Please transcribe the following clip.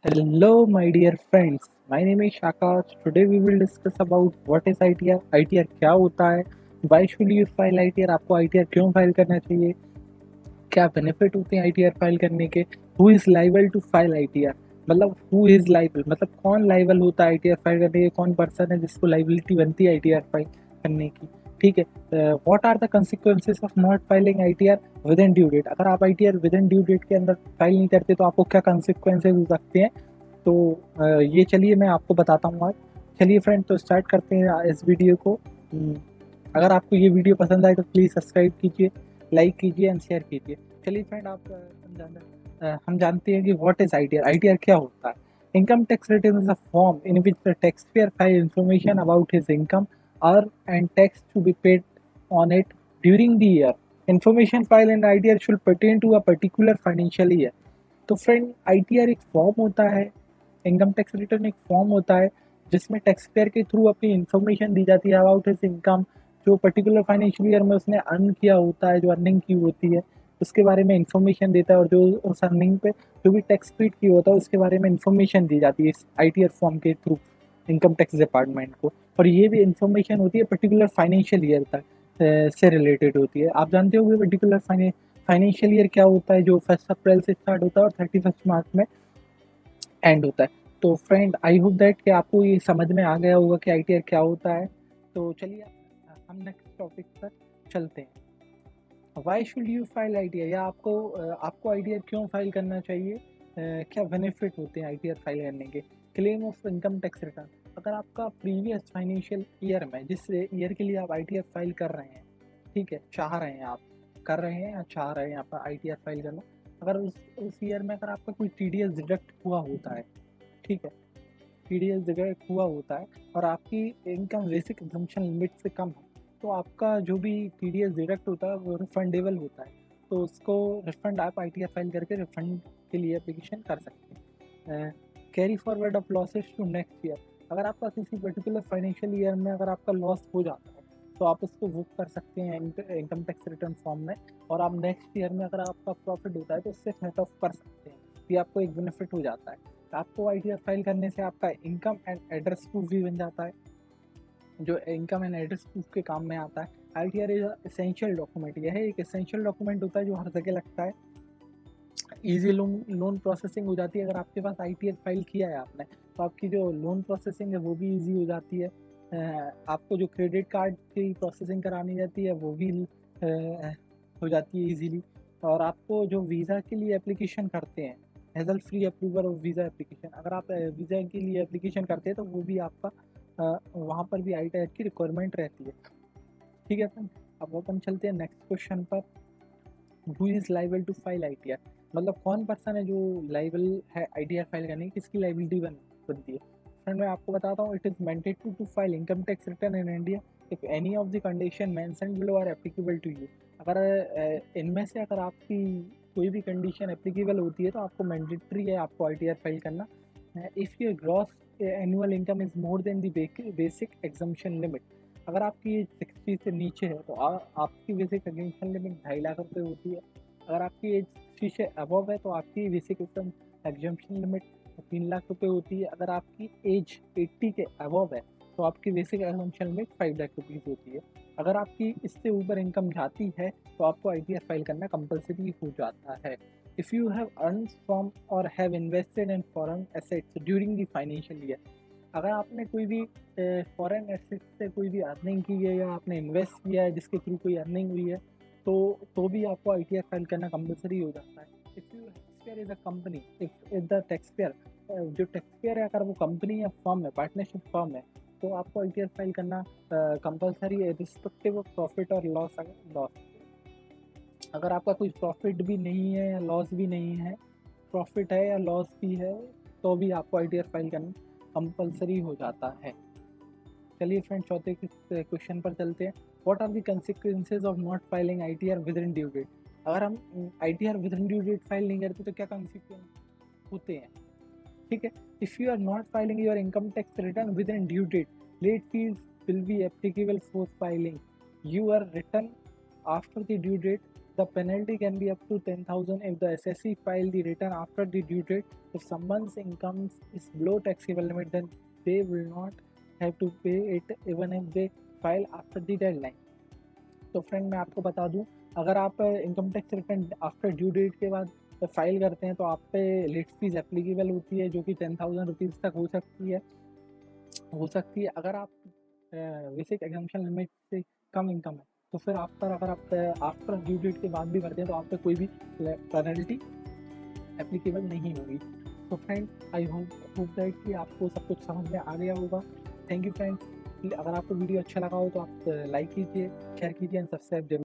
Hello, my dear friends. My name is Akash. Today we will discuss about what is ITR. ITR क्या होता है? Why should you file ITR? आपको ITR क्यों file करना चाहिए? क्या बेनिफिट होते हैं ITR फाइल करने के? Who is liable to file ITR? मतलब who is liable? मतलब कौन लाइबल होता है ITR फाइल करने के? कौन पर्सन है जिसको लाइबिलिटी बनती है ITR फाइल करने की? ठीक है. What are the consequences of not filing ITR with in due date? अगर आप ITR with in due date के अंदर फाइल नहीं करते तो आपको क्या कंसिक्वेंसेस हो सकते हैं? तो ये चलिए मैं आपको बताता हूँ आज. चलिए फ्रेंड, तो स्टार्ट करते हैं इस वीडियो को. अगर आपको ये वीडियो पसंद आए तो प्लीज़ सब्सक्राइब कीजिए, लाइक कीजिए एंड शेयर कीजिए. चलिए फ्रेंड, हम जानते हैं कि व्हाट इज़ ITR. ITR क्या होता है? Income tax return is a form in which the tax payer file information about his income और and tax to be paid on it during the year. Information file in ITR should pertain to a particular financial year. तो friend, ITR एक form होता है, income tax return एक form होता है जिसमें tax payer के थ्रू अपनी इन्फॉर्मेशन दी जाती है अबाउट हिज इनकम, जो पर्टिकुलर फाइनेंशियल ईयर में उसने अर्न किया होता है, जो अर्निंग की होती है उसके बारे में इन्फॉर्मेशन देता है, और जो उस अर्निंग पे जो भी टैक्स पेड की होता है उसके बारे में इन्फॉर्मेशन दी जाती है इस ITR फॉर्म के थ्रू इनकम टैक्स डिपार्टमेंट को. और ये भी इन्फॉर्मेशन होती है पर्टिकुलर फाइनेंशियल ईयर तक से रिलेटेड होती है. आप जानते हो पर्टिकुलर फाइनेंशियल ईयर क्या होता है, जो 1 अप्रैल से स्टार्ट होता है और 31 मार्च में एंड होता है. तो फ्रेंड, आई होप दैट कि आपको ये समझ में आ गया होगा कि ITR क्या होता है. तो चलिए हम नेक्स्ट टॉपिक पर चलते हैं. Why should you file ITR, या आपको ITR क्यों फाइल करना चाहिए? क्या बेनिफिट होते हैं ITR फाइल करने के? Claim of income tax return. अगर आपका प्रीवियस फाइनेंशियल ईयर में, जिस ईयर के लिए आप ITR फाइल कर रहे हैं, ठीक है, चाह रहे हैं आप, कर रहे हैं या चाह रहे हैं आप ITR फाइल करना, अगर उस ईयर में अगर आपका कोई TDS डिडक्ट हुआ होता है, ठीक है, TDS डिडक्ट हुआ होता है और आपकी इनकम बेसिक एग्जम्पशन लिमिट से कम है, तो आपका जो भी TDS डिडक्ट होता है वो रिफंडेबल होता है. तो उसको रिफंड आप ITR फाइल करके रिफंड के लिए एप्लीकेशन कर सकते हैं. Carry forward of losses to next year. अगर आपका किसी पर्टिकुलर फाइनेंशियल ईयर में अगर आपका लॉस हो जाता है तो आप उसको बुक कर सकते हैं इनकम टैक्स रिटर्न फॉर्म में, और आप नेक्स्ट ईयर में अगर आपका प्रॉफिट होता है तो उससे सेट ऑफ कर सकते हैं. ये आपको एक बेनिफिट हो जाता है. आपको ITR फाइल करने से आपका इनकम एंड एड्रेस प्रूफ भी बन जाता है, जो इनकम एंड एड्रेस प्रूफ के काम में आता है. ITR is essential document. यह एक एसेंशियल डॉक्यूमेंट होता है जो हर जगह लगता है. ईजी लोन प्रोसेसिंग हो जाती है. अगर आपके पास ITR फाइल किया है आपने, तो आपकी जो लोन प्रोसेसिंग है वो भी ईजी हो जाती है. आपको जो क्रेडिट कार्ड की प्रोसेसिंग करानी जाती है वो भी हो जाती है ईजीली. और आपको जो वीज़ा के लिए एप्लीकेशन करते हैं, hazel free approval of visa application, अगर आप वीज़ा के लिए एप्लीकेशन करते हैं तो वो भी आपका वहाँ पर भी ITR की रिक्वायरमेंट रहती है. ठीक है फ्रेंड, अब अपन चलते हैं नेक्स्ट क्वेश्चन पर. Who is liable to file ITR. मतलब कौन पर्सन है जो लाइबल है ITR फाइल करने की, किसकी लाइबिलिटी बनती है? फ्रेंड, मैं आपको बताता हूँ. It is mandatory to file income tax return in India if any of the condition mentioned below are applicable to you. अगर इनमें से अगर आपकी कोई भी कंडीशन एप्लीकेबल होती है तो आपको मैंडेटरी है आपको ITR फाइल करना. If your gross annual income is more than the basic exemption limit. अगर आपकी एज 60 से नीचे है तो आपकी बेसिक एग्जम्पशन लिमिट 2.5 लाख रुपये होती है. अगर आपकी एज 60 से अबव है तो आपकी बेसिक एग्जम्पशन लिमिट 3 लाख रुपये होती है. अगर आपकी एज 80 के अबव है तो आपकी basic exemption limit 5 lakh rupees होती है. अगर आपकी इससे ऊपर इनकम जाती है तो आपको ITR फाइल करना कंपलसरी हो जाता है. If you have earn from और have invested in foreign assets during the financial year. अगर आपने कोई भी फॉरेन एसेट्स से कोई भी अर्निंग की है या आपने इन्वेस्ट किया है जिसके थ्रू कोई अर्निंग हुई है, तो भी आपको ITR फाइल करना कंपलसरी हो जाता है. If you taxpayer is a company, if the taxpayer, जो टैक्सपेयर है अगर वो कंपनी या फर्म है, पार्टनरशिप फर्म है, तो आपको ITR फाइल करना कंपलसरी है रिस्पेक्टिव ऑफ प्रॉफिट और लॉस. अगर आपका कोई प्रॉफिट भी नहीं है या लॉस भी नहीं है, प्रॉफिट है या लॉस भी है, तो भी आपको ITR फाइल करना कंपलसरी हो जाता है. चलिए फ्रेंड, चौथे क्वेश्चन पर चलते हैं. What are the consequences of not filing ITR with in due date. अगर हम ITR with in due date file नहीं करते तो क्या कंसिक्वेंस होते हैं? ठीक है. If you are not filing your income tax return with in due date, late fees will be applicable for filing. Your return after the due date The penalty can be up to 10,000 if the SSC file the return after the due date. If someone's income is below taxable limit, then they will not have to pay it even if they file after the deadline. तो friend मैं आपको बता दूं, अगर आप income tax return after due date के बाद file करते हैं तो आप पे लेट फीस एप्लीकेबल होती है, जो कि 10,000 रुपीज़ तक हो सकती है। अगर आप बेसिक एग्जाम्पशन लिमिट से कम इनकम है तो फिर आप पर, अगर आप आफ्टर ड्यू डेट के बाद भी भरते हैं तो आप पे कोई भी पेनल्टी एप्लीकेबल नहीं होगी। तो फ्रेंड आई होप दैट कि आपको सब कुछ समझ में आ गया होगा। Thank you friends. अगर आपको वीडियो अच्छा लगा हो तो आप लाइक कीजिए, शेयर कीजिए एंड सब्सक्राइब जरूर।